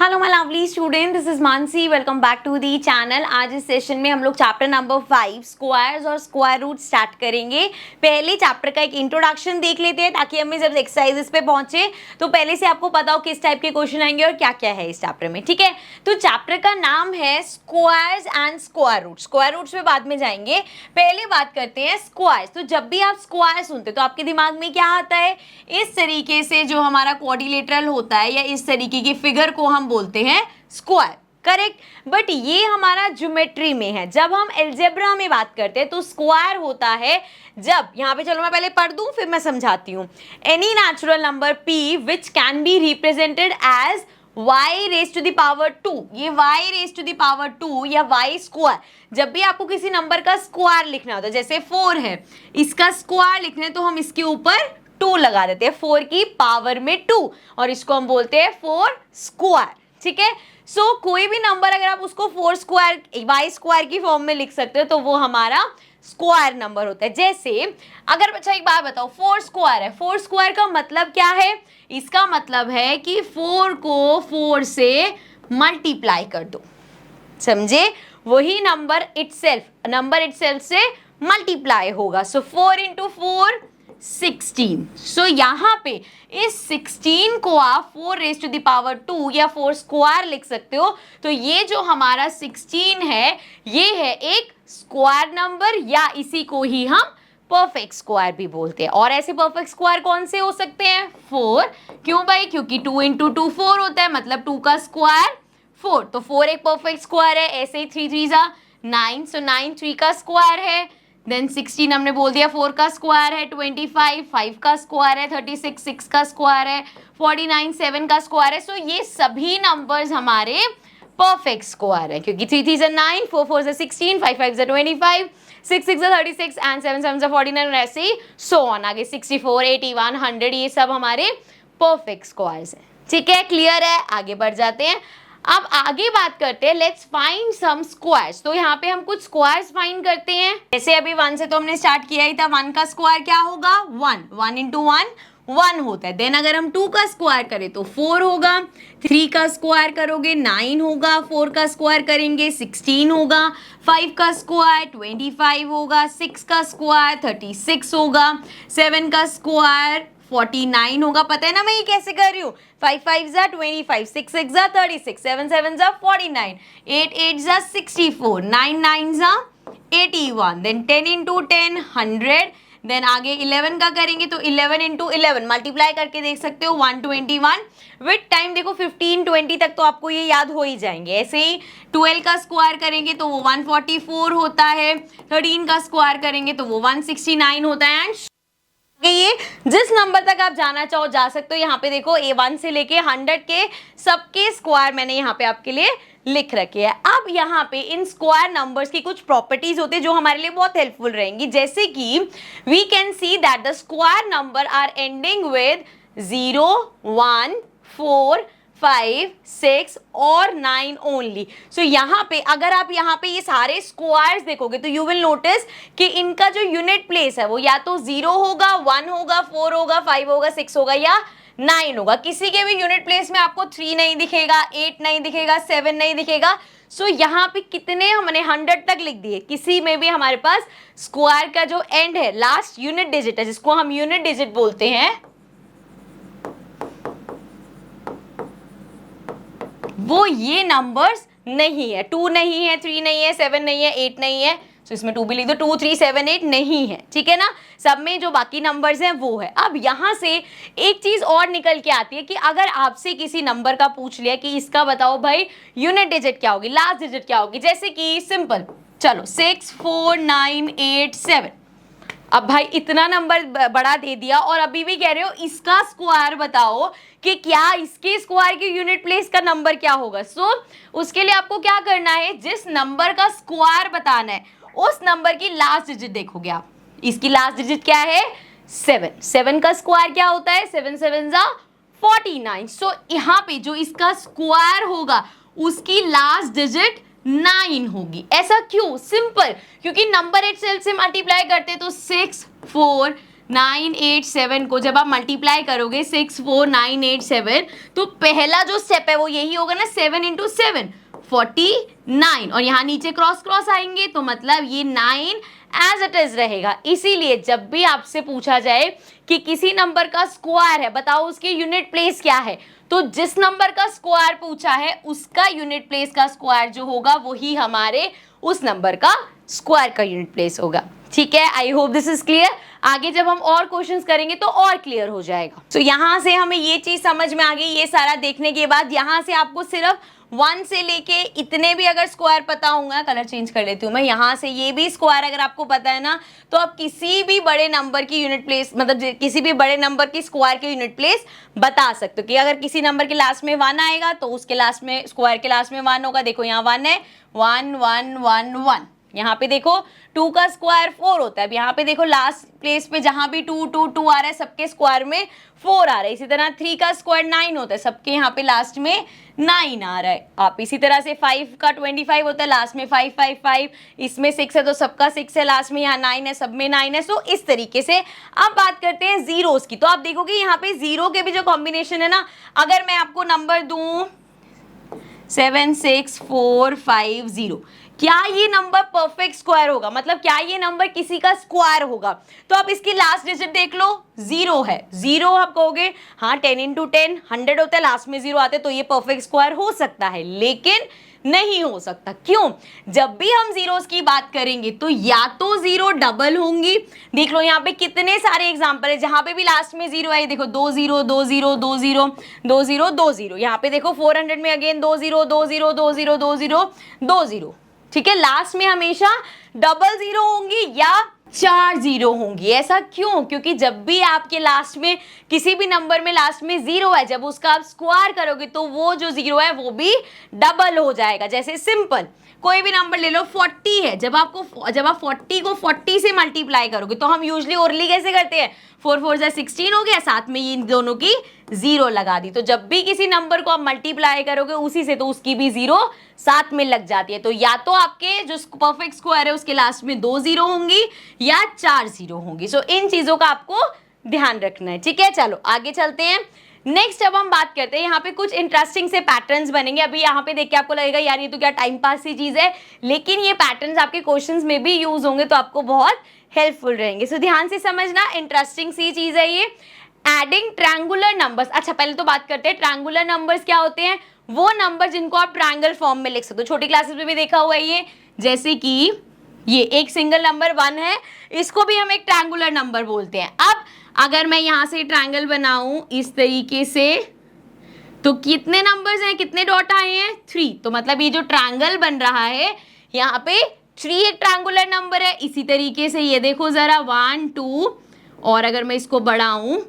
Hello my lovely student, this is Mansi. Welcome back to the channel. आज इस session में हम लोग चैप्टर नंबर 5 स्क्वायर्स और स्क्वायर रूट स्टार्ट करेंगे। पहले चैप्टर का एक इंट्रोडक्शन देख लेते हैं ताकि हमें जब एक्सरसाइजेस पे पहुंचे तो पहले से आपको पता हो किस टाइप के क्वेश्चन आएंगे और क्या क्या है इस चैप्टर में। ठीक है, तो चैप्टर का नाम है squares and square root. Square roots में बाद में जाएंगे, पहले बात करते हैं स्क्वायर्स। तो जब भी आप स्क्वायर सुनते तो आपके दिमाग में क्या आता है? इस तरीके से जो हमारा क्वाड्रिलेटरल होता है या इस तरीके की फिगर को हम बोलते हैं स्क्वायर, करेक्ट। बट ये हमारा ज्योमेट्री में है। जब हम अलजेब्रा में बात करते हैं तो स्क्वायर होता है जब, यहां पे चलो मैं पहले पढ़ दूं फिर मैं समझाती हूं। Any natural number p which can be represented as y raise to the power 2, ये y raise to the power 2 या y स्क्वायर। जब भी आपको किसी नंबर का स्क्वायर लिखना होता है, जैसे 4 है, इसका स्क्वायर लिखना है तो हम इसके ऊपर 2 लगा देते हैं, 4 की पावर में 2, और इसको हम बोलते हैं 4 स्क्वायर। ठीक है, सो कोई भी नंबर अगर आप उसको 4 स्क्वायर y स्क्वायर की फॉर्म में लिख सकते हो तो वो हमारा स्क्वायर नंबर होता है। जैसे अगर बच्चा एक बात बताओ, 4 स्क्वायर है, 4 स्क्वायर का मतलब क्या है? इसका मतलब है कि 4 को 4 से मल्टीप्लाई कर दो, समझे? वही नंबर इटसेल्फ से मल्टीप्लाई होगा। सो 4 इंटू 4 16। सो यहाँ पे इस 16 को आप 4 रेज टू द पावर 2 या 4 स्क्वायर लिख सकते हो। तो ये जो हमारा 16 है ये है एक स्क्वायर नंबर, या इसी को ही हम परफेक्ट स्क्वायर भी बोलते हैं। और ऐसे परफेक्ट स्क्वायर कौन से हो सकते हैं? 4। क्यों भाई? क्योंकि 2 इंटू 2 4 होता है, मतलब 2 का स्क्वायर 4, तो 4 एक परफेक्ट स्क्वायर है। ऐसे ही 3 3 जा 9, सो 9 3 का स्क्वायर है। देन 16 हमने बोल दिया 4 का स्क्वायर है, 25 5 का स्क्वायर है, 36 6 का स्क्वायर है, 49 7 का स्क्वायर है। सो ये सभी नंबर्स हमारे परफेक्ट स्क्वायर है, क्योंकि 3 3 9, 4 4 16, 5 5 25, 6 6 36 एंड 7 7 49, ऐसे ही सो ऑन। आगे 64 81 100 ये सब हमारे परफेक्ट स्क्वायर्स हैं। ठीक है, क्लियर है? आगे बढ़ जाते हैं। अब आगे बात करते हैं, लेट्स फाइंड सम स्क्वायर्स। तो यहाँ पे हम कुछ स्क्वायर्स फाइंड करते हैं। जैसे अभी 1 से तो हमने स्टार्ट किया ही था। 1 का स्क्वायर क्या होगा? 1 1 इंटू 1 1 होता है। देन अगर हम 2 का स्क्वायर करें तो 4 होगा, 3 का स्क्वायर करोगे 9 होगा, 4 का स्क्वायर करेंगे 16 होगा, 5 का स्क्वायर 25 होगा, 6 का स्क्वायर 36 होगा, 7 का स्क्वायर 49 होगा। पता है ना मैं ये कैसे कर रही हूँ? 5 5 जा 25, 6 6 जा 36, 7 7 जा 49, 8 8 जा 64, 9 9 जा 81, देन 10 इंटू 10 100। देन आगे 11 का करेंगे तो 11 इंटू 11 मल्टीप्लाई करके देख सकते हो 121। विथ टाइम देखो 15 20 तक तो आपको ये याद हो ही जाएंगे। ऐसे ही 12 का स्क्वायर करेंगे तो वो 144 होता है, 13 का स्क्वायर करेंगे तो वो 169 होता है। एंड ये जिस नंबर तक आप जाना चाहो जा सकते हो। यहाँ पे देखो A1 से लेके 100 के सबके स्क्वायर मैंने यहाँ पे आपके लिए लिख रखे हैं। अब यहाँ पे इन स्क्वायर नंबर्स की कुछ प्रॉपर्टीज होती है जो हमारे लिए बहुत हेल्पफुल रहेंगी। जैसे कि we can see that the square number are ending with 0 1 4 5 6 और 9 ओनली। सो यहाँ पे अगर आप यहाँ पे ये सारे स्क्वायर्स देखोगे तो यू विल नोटिस कि इनका जो यूनिट प्लेस है वो या तो 0 होगा, 1 होगा, 4 होगा, 5 होगा, 6 होगा या 9 होगा। किसी के भी यूनिट प्लेस में आपको 3 नहीं दिखेगा, 8 नहीं दिखेगा, 7 नहीं दिखेगा। सो यहाँ पे कितने हमने 100 तक लिख दिए। किसी में भी हमारे पास स्क्वायर का जो एंड है, लास्ट यूनिट डिजिट है, जिसको हम यूनिट डिजिट बोलते हैं, वो ये नंबर्स नहीं है। 2 नहीं है, 3 नहीं है, 7 नहीं है, 8 नहीं है। तो इसमें 2 भी लिख दो, 2 3 7 8 नहीं है। ठीक है ना? सब में जो बाकी नंबर्स हैं वो है। अब यहाँ से एक चीज और निकल के आती है कि अगर आपसे किसी नंबर का पूछ लिया कि इसका बताओ भाई यूनिट डिजिट क्या होगी, लास्ट डिजिट क्या होगी, जैसे कि सिंपल चलो 6 4 9 8 7। अब भाई इतना नंबर बड़ा दे दिया और अभी भी कह रहे हो इसका स्क्वायर बताओ कि क्या इसके स्क्वायर की यूनिट प्लेस का नंबर क्या होगा। सो उसके लिए आपको क्या करना है, जिस नंबर का स्क्वायर बताना है उस नंबर की लास्ट डिजिट देखोगे आप। इसकी लास्ट डिजिट क्या है? 7। 7 का स्क्वायर क्या होता है? 7 7 जा 49। सो यहाँ पे जो इसका स्क्वायर होगा उसकी लास्ट डिजिट 9 होगी। ऐसा क्यों? सिंपल, क्योंकि नंबर इटसेल्फ से मल्टीप्लाई करते तो 6 4 987 को जब आप मल्टीप्लाई करोगे 64987, तो पहला जो स्टेप है वो यही होगा ना, 7 इंटू 7 49, और यहाँ नीचे क्रॉस क्रॉस आएंगे तो मतलब ये 9 एज इट इज रहेगा। इसीलिए जब भी आपसे पूछा जाए कि किसी नंबर का स्क्वायर है, बताओ उसकी यूनिट प्लेस क्या है, तो जिस नंबर का स्क्वायर पूछा है उसका यूनिट प्लेस का स्क्वायर जो होगा वही हमारे उस नंबर का स्क्वायर का यूनिट प्लेस होगा। ठीक है, आई होप दिस इज क्लियर। आगे जब हम और क्वेश्चंस करेंगे तो और क्लियर हो जाएगा। तो यहाँ से हमें ये चीज समझ में आ गई। ये सारा देखने के बाद यहाँ से आपको सिर्फ 1 से लेके इतने भी अगर स्क्वायर पता होगा, कलर चेंज कर लेती हूँ मैं, यहाँ से ये भी स्क्वायर अगर आपको पता है ना, तो आप किसी भी बड़े नंबर की यूनिट प्लेस, मतलब किसी भी बड़े नंबर की स्क्वायर की यूनिट प्लेस बता सकते हो कि अगर किसी नंबर के लास्ट में 1 आएगा तो उसके लास्ट में, स्क्वायर के लास्ट में 1 होगा। देखो यहाँ 1 है, 1 1 1 1। यहाँ पे देखो 2 का स्क्वायर 4 होता है। अब यहाँ पे देखो लास्ट प्लेस पे जहां भी 2 2 2 आ रहा है, सबके स्क्वायर में 4 आ रहा है। इसी तरह 3 का स्क्वायर 9 होता है, सबके यहाँ पे लास्ट में 9 आ रहा है। आप इसी तरह से 5 का 25 होता है, लास्ट में 5 5 5। इसमें 6 है तो सबका 6 है, लास्ट में यहाँ 9 है, सब में 9 है। सो इस तरीके से अब बात करते हैं जीरोस की। तो आप देखोगे यहाँ पे जीरो के भी जो कॉम्बिनेशन है ना, अगर मैं आपको नंबर दूं 7 6 4 5 0, क्या ये नंबर परफेक्ट स्क्वायर होगा, मतलब क्या ये नंबर किसी का स्क्वायर होगा? तो आप इसकी लास्ट डिजिट देख लो, 0 है। 0 आप कहोगे हाँ 10 इंटू 10 100 होता है, लास्ट में 0 आते, तो ये परफेक्ट स्क्वायर हो सकता है, लेकिन नहीं हो सकता। क्यों? जब भी हम जीरोस की बात करेंगे तो या तो 0 डबल होंगी। देख लो यहाँ पे कितने सारे एग्जांपल है जहां पे भी लास्ट में 0 है। देखो 2 0 2 0 2 0 2 0 2 0। यहाँ पे देखो 400 में अगेन 2 0 2 0 2 0 2 0 2 0। ठीक है, लास्ट में हमेशा डबल 0 होंगी या 4 0 होंगी। ऐसा क्यों? क्योंकि जब भी आपके लास्ट में किसी भी नंबर में लास्ट में 0 है, जब उसका आप स्क्वायर करोगे तो वो जो 0 है वो भी डबल हो जाएगा। जैसे सिंपल कोई भी नंबर ले लो, 40 है, जब आप 40 को 40 से मल्टीप्लाई करोगे तो हम यूजली ओरली कैसे करते हैं, 4 4 जा 16 हो गया, साथ में इन दोनों की 0 लगा दी। तो जब भी किसी नंबर को आप मल्टीप्लाई करोगे उसी से, तो उसकी भी 0 साथ में लग जाती है। तो या तो आपके जो परफेक्ट स्क्वायर है उसके लास्ट में 2 0 होंगी या 4 0 होंगी। सो इन चीजों का आपको ध्यान रखना है। ठीक है, चलो आगे चलते हैं। नेक्स्ट अब हम बात करते हैं, यहाँ पे कुछ इंटरेस्टिंग से पैटर्न्स बनेंगे। अभी यहाँ पे देख के आपको लगेगा यार ये तो क्या टाइम पास की चीज है, लेकिन ये पैटर्न्स आपके क्वेश्चंस में भी यूज होंगे तो आपको बहुत हेल्पफुल रहेंगे। सो ध्यान से समझना, इंटरेस्टिंग सी चीज है ये। Adding triangular numbers. अच्छा पहले तो बात करते हैं ट्रायंगुलर नंबर्स क्या होते हैं। वो नंबर जिनको आप ट्रायंगल फॉर्म में लिख सकते हो, छोटी क्लासेस में भी देखा हुआ है ये। जैसे कि ये एक सिंगल नंबर 1 है, इसको भी हम एक ट्रायंगुलर नंबर बोलते हैं। अब अगर मैं यहाँ से ट्रायंगल बनाऊं इस तरीके से, तो कितने नंबर्स हैं, कितने डॉट आए हैं, 3। तो मतलब ये जो ट्रायंगल बन रहा है यहाँ पे 3 एक ट्रायंगुलर नंबर है। इसी तरीके से ये देखो जरा 1 2, और अगर मैं इसको बढ़ाऊं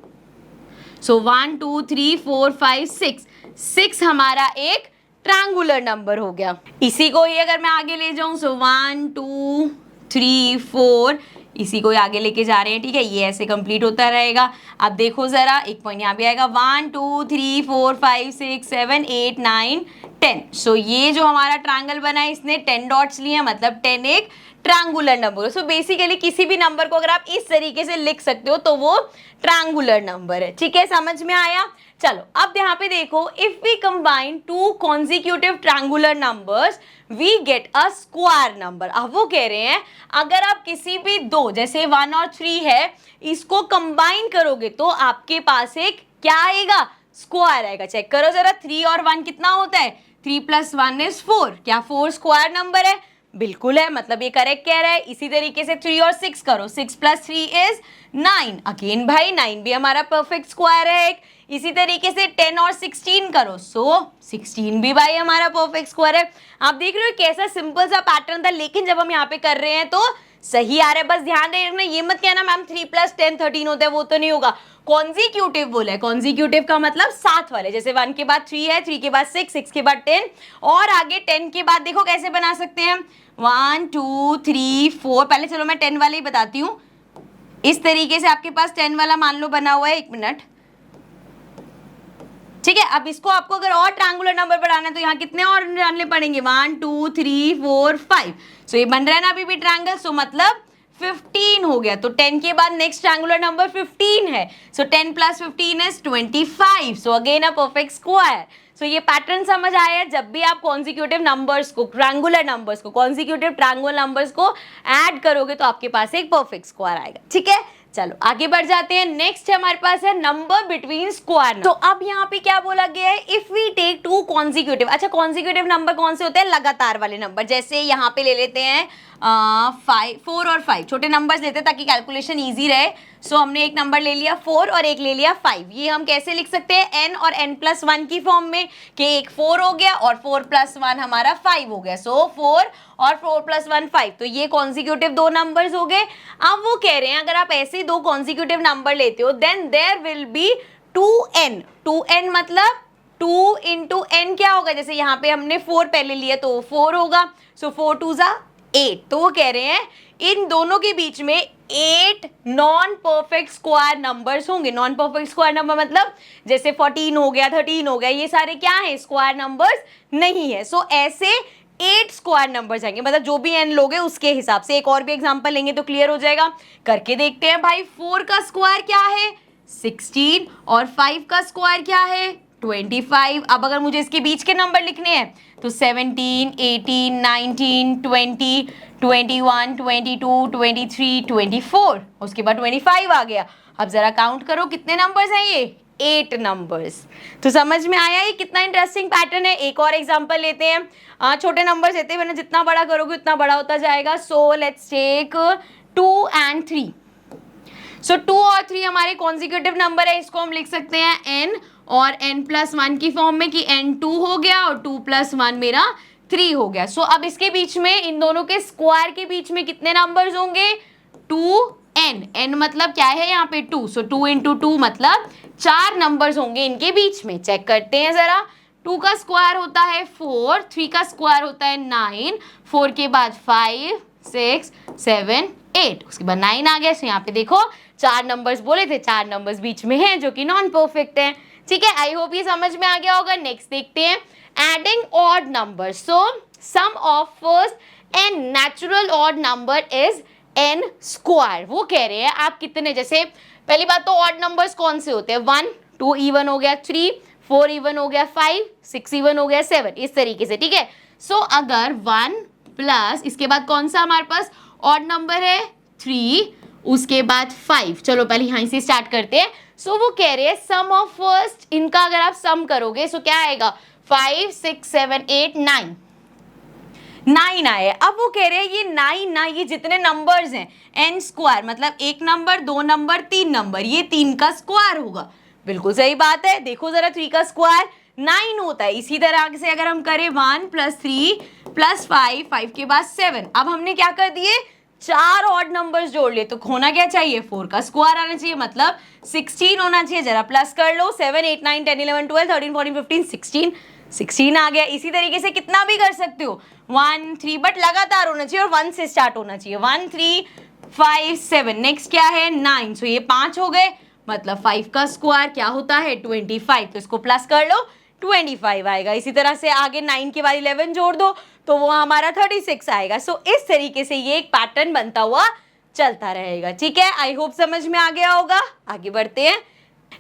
सो 1 2 3 4 5 6, 6 हमारा एक ट्रायंगुलर नंबर हो गया। इसी को ही अगर मैं आगे ले जाऊं सो 1 2 3 4, इसी को आगे लेके जा रहे हैं। ठीक है, ये ऐसे कंप्लीट होता रहेगा। अब देखो जरा एक पॉइंट यहाँ पे आएगा 1 2 3 4 5 6 7 8 9 10। सो ये जो हमारा ट्रायंगल बना है इसने 10 डॉट्स लिए हैं, मतलब 10 एक ट्रायंगुलर नंबर। सो बेसिकली किसी भी नंबर को अगर आप इस तरीके से लिख सकते हो तो वो ट्रायंगुलर नंबर है। ठीक है, समझ में आया। चलो अब यहाँ पे देखो, if we combine 2 consecutive triangular numbers we get a square number. अब वो कह रहे हैं अगर आप किसी भी दो, जैसे 1 और 3 है, इसको कंबाइन करोगे तो आपके पास एक क्या आएगा, स्क्वायर आएगा। चेक करो जरा, 3 और 1 कितना होता है, 3 + 1 इज 4। क्या 4 स्क्वायर नंबर है? बिल्कुल है, मतलब ये करेक्ट कह रहा है। इसी तरीके से 3 और 6 करो, 6 + 3 इज 9। अगेन भाई 9 भी हमारा परफेक्ट स्क्वायर है एक। इसी तरीके से 10 और 16 करो, सो 16 भी भाई हमारा परफेक्ट स्क्वायर है। आप देख रहे हो कैसा सिंपल सा पैटर्न था, लेकिन जब हम यहाँ पे कर रहे हैं तो सही आ रहा है। बस ध्यान रखना, ये मत कहना मैम 3 + 10 13 होता है, वो तो नहीं होगा। कॉन्जिक्यूटिव बोला है, कॉन्जिक्यूटिव का मतलब साथ वाले। जैसे 1 के बाद 3 है, 3 के बाद 6, 6 के बाद 10, और आगे 10 के बाद देखो कैसे बना सकते हैं, 1 2 3 4। पहले चलो मैं 10 वाले ही बताती हूँ। इस तरीके से आपके पास 10 वाला मान लो बना हुआ है, 1 मिनट। ठीक है, अब इसको आपको अगर और ट्रायंगुलर नंबर बढ़ाना है तो यहाँ कितने और डालने पड़ेंगे, 1 2 3 4 5। सो ये बन रहा है ना अभी भी ट्रायंगल। सो मतलब 15 हो गया, तो 10 के बाद नेक्स्ट ट्रायंगुलर नंबर 15 है, so 10 plus 15 is 25, so again a perfect square. So ये पैटर्न समझ आया, जब भी आप कॉन्जिक्यूटिव नंबर्स को, ट्रायंगुलर नंबर्स को, कॉन्जिक्यूटिव ट्रायंगुलर नंबर्स को ऐड करोगे तो आपके पास एक परफेक्ट स्क्वायर आएगा। ठीक है, चलो आगे बढ़ जाते हैं। नेक्स्ट हमारे पास है नंबर बिटवीन स्क्वायर। तो अब यहाँ पे क्या बोला गया है, if we take two consecutive. अच्छा, कॉन्जिक्यूटिव नंबर कौन से होते हैं, लगातार वाले नंबर। जैसे यहाँ पे ले लेते हैं 4 और 5, छोटे नंबर्स लेते हैं ताकि कैलकुलेशन इजी रहे। सो हमने एक नंबर ले लिया 4 और एक ले लिया 5। ये हम कैसे लिख सकते हैं, n और n+1 की फॉर्म में, कि एक 4 हो गया और 4+1 हमारा 5 हो गया। सो 4 और 4+1 5, तो ये कॉन्जिक्यूटिव दो नंबर्स हो गए। अब वो कह रहे हैं अगर आप ऐसे दो कॉन्जिक्यूटिव नंबर लेते हो then there will be 2n। 2n मतलब 2 इंटू n क्या होगा, जैसे यहाँ पे हमने 4 पहले लिया तो 4 होगा, सो 4 2 जा 8। तो वो कह रहे हैं इन दोनों के बीच में 8 नॉन परफेक्ट स्क्वायर नंबर्स होंगे। नॉन परफेक्ट स्क्वायर नंबर मतलब जैसे 14 हो गया, 13 हो गया, ये सारे क्या है, स्क्वायर नंबर्स नहीं है। सो ऐसे 8 स्क्वायर नंबर्स आएंगे, मतलब जो भी n लोगे उसके हिसाब से। एक और भी एग्जांपल लेंगे तो क्लियर हो जाएगा, करके देखते हैं भाई। 4 का स्क्वायर क्या है, 16, और 5 का स्क्वायर क्या है, 25। अब अगर मुझे इसके बीच के नंबर लिखने हैं तो 17, 18, 19, 20, 21, 22, 23, 24, उसके बाद 25 आ गया। अब जरा काउंट करो कितने नंबर्स हैं ये, 8 नंबर्स। तो समझ में आया ये कितना इंटरेस्टिंग पैटर्न है। एक और एग्जांपल लेते हैं, छोटे नंबर्स लेते हैं, जितना बड़ा करोगे उतना बड़ा होता जाएगा। So let's take 2 and 3। So 2 और 3 हमारे कॉन्जिक्यूटिव नंबर है, इसको हम लिख सकते हैं n और n+1 की फॉर्म में, कि n2 हो गया और 2+1 मेरा 3 हो गया। सो अब इसके बीच में, इन दोनों के स्क्वायर के बीच में कितने नंबर्स होंगे, 2n। n मतलब क्या है यहाँ पे 2, सो 2 इंटू 2 मतलब 4 नंबर्स होंगे इनके बीच में। चेक करते हैं जरा, 2 का स्क्वायर होता है 4, 3 का स्क्वायर होता है 9, 4 के बाद 5, 6, 7, 8, उसके बाद 9 आ गया। सो यहाँ पे देखो 4 नंबर्स बोले थे, 4 नंबर्स बीच में हैं जो कि नॉन परफेक्ट हैं। ठीक है, आई होप ये समझ में आ गया होगा। नेक्स्ट देखते हैं adding odd number. So sum of first n natural odd number is n square. वो कह रहे हैं आप कितने, जैसे पहली बात तो ऑड नंबर्स कौन से होते हैं, 1, 2 इवन हो गया, 3, 4 इवन हो गया, 5, 6 इवन हो गया, 7, इस तरीके से। ठीक है, सो अगर 1 प्लस इसके बाद कौन सा हमारे पास ऑड नंबर है, 3, उसके बाद 5। चलो पहले यहीं से स्टार्ट करते हैं। सो वो कह रहे हैं सम ऑफ फर्स्ट, इनका अगर आप सम करोगे सो क्या आएगा, 5, 6, 7, 8, 9 आए। अब वो कह रहे हैं ये 9 ना, ये जितने नंबर्स हैं n स्क्वायर मतलब एक नंबर, 2 नंबर, 3 नंबर, ये 3 का स्क्वायर होगा। बिल्कुल सही बात है, देखो जरा 3 का स्क्वायर 9 होता है। इसी तरह से अगर हम करें 1 + 3 + 5, 5 के बाद 7, अब हमने क्या कर दिए, 4 ऑड नंबर्स जोड़ लिए, तो होना क्या चाहिए, 4 का स्क्वायर आना चाहिए, मतलब 16 होना चाहिए। जरा प्लस कर लो, 7, 8, 9, 10, 11, 12, 13, 14, 15, 16 आ गया। इसी तरीके से कितना भी कर सकते हो, 1, 3, बट लगातार होना चाहिए और 1 से स्टार्ट होना चाहिए। 1, 3, 5, 7, नेक्स्ट क्या है 9, सो ये 5 हो गए, मतलब 5 का स्क्वायर क्या होता है 25, तो इसको प्लस कर लो 25 आएगा। इसी तरह से आगे 9 के बाद 11 जोड़ दो तो वो हमारा 36 आएगा। सो इस तरीके से ये एक पैटर्न बनता हुआ चलता रहेगा। ठीक है, आई होप समझ में आ गया होगा। आगे बढ़ते हैं।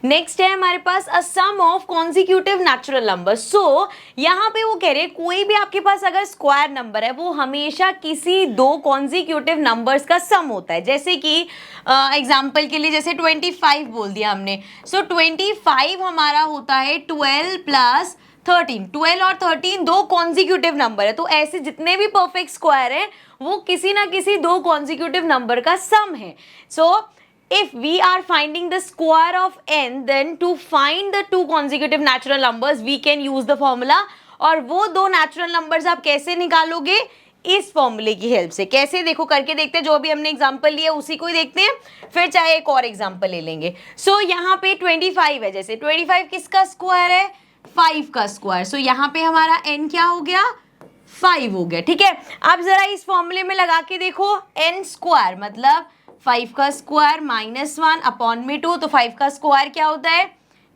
नेक्स्ट है हमारे पास अ सम ऑफ कॉन्जिक्यूटिव नेचुरल नंबर। सो यहाँ पे वो कह रहे हैं कोई भी आपके पास अगर स्क्वायर नंबर है वो हमेशा किसी दो कॉन्जिक्यूटिव नंबर्स का सम होता है। जैसे कि एग्जाम्पल के लिए जैसे 25 बोल दिया हमने, सो 25 हमारा होता है 12 + 13। 12 और 13 दो कॉन्जिक्यूटिव नंबर है, तो ऐसे जितने भी परफेक्ट स्क्वायर हैं वो किसी ना किसी दो कॉन्जिक्यूटिव नंबर का सम है। सो if we are finding the square of n, then to find the two consecutive natural numbers we can use the formula। और वो दो natural numbers आप कैसे निकालोगे, इस फॉर्मूले की हेल्प से। कैसे, देखो करके देखते हैं। जो भी हमने एग्जांपल लिया उसी को ही देखते हैं, फिर चाहे एक और एग्जांपल ले लेंगे। सो यहाँ पे 25 है, जैसे 25 किसका स्क्वायर है, 5 का स्क्वायर। सो यहाँ पे हमारा n क्या हो गया, 5 हो गया। ठीक है, अब जरा इस फॉर्मूले में लगा के देखो, n स्क्वायर मतलब 5 का स्क्वायर -1 अपॉन में 2, तो 5 का स्क्वायर क्या होता है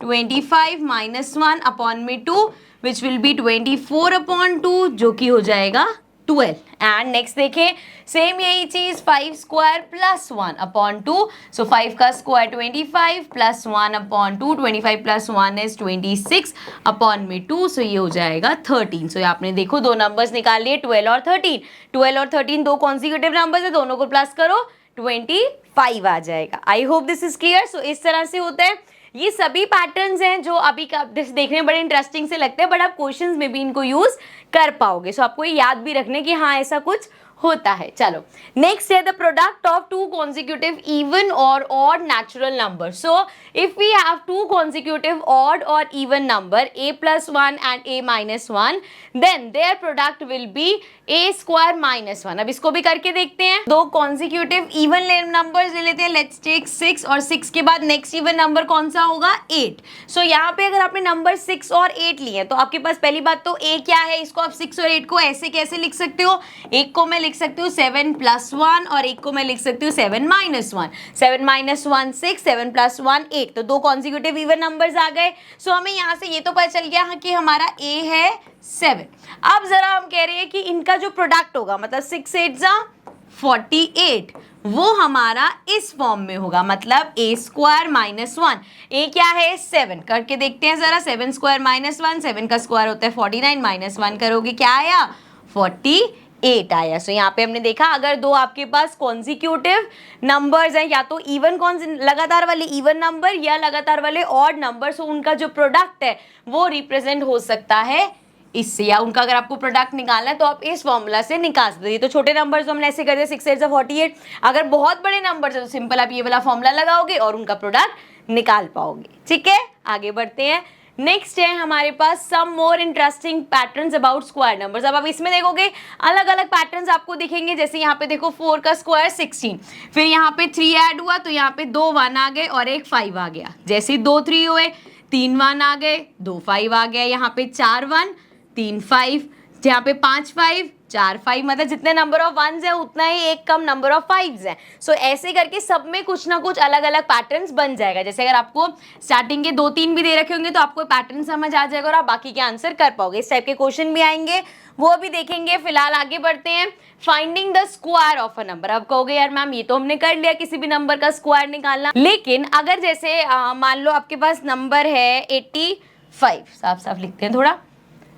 25 -1 अपॉन में 2 विच विल बी 24/2, जो कि हो जाएगा 12 एंड नेक्स्ट देखें सेम यही चीज 5 स्क्वायर प्लस 1 अपॉन 2, सो 5 का square 25 plus 1 upon 2, 25 plus 1 is 26 upon में 2, सो ये हो जाएगा 13। सो आपने देखो दो नंबर्स निकाल लिए 12 और 13, 12 और 13 दो कॉन्जिक्यूटिव नंबर्स है, दोनों को प्लस करो 25 आ जाएगा। I hope this is clear. So इस तरह से होता है। ये सभी पैटर्न्स हैं जो अभी का देखने में बड़े इंटरेस्टिंग से लगते हैं, बट आप क्वेश्चंस में भी इनको यूज कर पाओगे। सो आपको ये याद भी रखने की हाँ ऐसा कुछ होता है। चलो नेक्स्ट है the product of two consecutive even और odd natural number. So if we have two consecutive odd और even number a+1 and a-1, then their product will be a²-1। अब इसको भी करके देखते हैं। दो कॉन्जिक्यूटिव इवन नंबर्स ले लेते हैं, लेट्स टेक 6 और 6 के बाद नेक्स्ट इवन नंबर कौन सा होगा 8। सो यहाँ पे अगर आपने नंबर 6 और 8 लिए तो आपके पास पहली बात तो a क्या है, इसको आप 6 और 8 को ऐसे कैसे लिख सकते हो, एक को मैं लिख सकती हूँ 7+1 और एक को मैं लिख सकती हूँ 7-1। 7-1 6, 7+1 8, तो दो कॉन्जिक्यूटिव इवन नंबर्स आ गए। सो हमें यहाँ से ये तो पता चल गया कि हमारा a है 7। अब जरा हम कह रहे हैं कि इनका जो प्रोडक्ट होगा मतलब 6×8 वो हमारा इस फॉर्म में होगा, मतलब a²-1। a क्या है 7, करके देखते हैं जरा। 7² - 1, 7 का स्क्वायर होता है 49, -1 करोगे क्या आया 48 आया। सो यहाँ पे हमने देखा अगर दो आपके पास कॉन्जिक्यूटिव नंबर्स हैं, या तो इवन लगातार वाले इवन नंबर या लगातार वाले ऑड नंबर, सो उनका जो प्रोडक्ट है वो रिप्रेजेंट हो सकता है इससे, या उनका अगर आपको प्रोडक्ट निकालना है तो आप इस फॉर्मूला से निकाल सकते हैं। तो छोटे नंबर्स तो हमने ऐसे करते हैं 6 8 48। अगर बहुत बड़े नंबर्स है तो सिंपल आप ये वाला फॉर्मूला लगाओगे और उनका प्रोडक्ट निकाल पाओगे। ठीक है, आगे बढ़ते हैं। नेक्स्ट है हमारे पास some more interesting patterns about square numbers. अब आप इसमें देखोगे अलग अलग पैटर्न्स आपको दिखेंगे। जैसे यहाँ पे देखो 4 का स्क्वायर 16, फिर यहाँ पे 3 ऐड हुआ तो यहाँ पे 2 1 आ गए और एक 5 आ गया। जैसे 2 3 हुए 3 1 आ गए, 2 5 आ गया। यहाँ पे 4 1 3 5, यहाँ पे 5 5 4 5, मतलब जितने नंबर ऑफ वंस है उतना ही एक कम नंबर ऑफ फाइव्स है। सो ऐसे करके सब में कुछ ना कुछ अलग अलग पैटर्न्स बन जाएगा। जैसे अगर आपको स्टार्टिंग के 2 3 भी दे रखे होंगे तो आपको पैटर्न समझ आ जाएगा और आप बाकी के आंसर कर पाओगे। इस टाइप के क्वेश्चन भी आएंगे, वो भी देखेंगे। फिलहाल आगे बढ़ते हैं। Finding the square of a number. अब कहोगे यार मैम ये तो हमने कर लिया किसी भी नंबर का स्क्वायर निकालना, लेकिन अगर जैसे मान लो आपके पास नंबर है 85, साफ साफ लिखते हैं थोड़ा।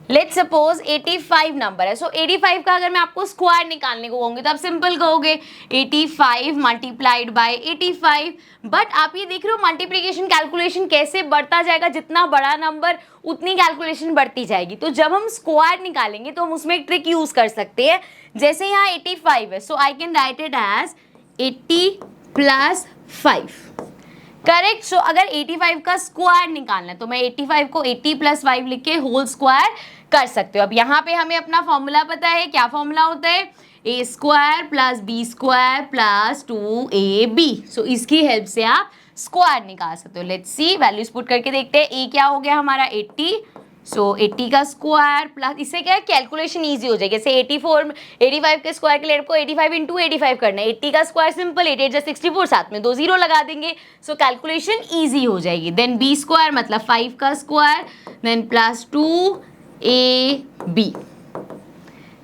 लेट्स सपोज 85 नंबर है। सो 85 का अगर मैं आपको स्क्वायर निकालने को कहूँगी तो आप सिंपल कहोगे 85 मल्टीप्लाइड बाय 85। बट आप ये देख रहे हो मल्टीप्लिकेशन कैलकुलेशन कैसे बढ़ता जाएगा, जितना बड़ा नंबर उतनी कैलकुलेशन बढ़ती जाएगी। तो जब हम स्क्वायर निकालेंगे तो हम उसमें एक ट्रिक यूज कर सकते हैं। जैसे यहाँ 85 है, so I can write it as 80 + 5, correct. So अगर 85 का स्क्वायर निकालना है तो मैं 85 को 80 + 5 लिख के होल स्क्वायर कर सकते हो। अब यहाँ पे हमें अपना फॉर्मूला पता है, क्या फॉर्मूला होता है a² + b² + 2ab। सो इसकी हेल्प से आप स्क्वायर निकाल सकते हो। लेट्स सी, वैल्यूज पुट करके देखते हैं। a क्या हो गया हमारा 80, सो 80 का स्क्वायर प्लस, इससे क्या है कैलकुलेशन इजी हो जाएगी। जैसे 85 के स्क्वायर के लिए आपको 85 × 85 करना है। 80 का स्क्वायर सिंपल 8 8 64, साथ में 2 0 लगा देंगे, सो कैलकुलेशन इजी हो जाएगी। देन b² मतलब 5 का स्क्वायर, देन प्लस 2ab।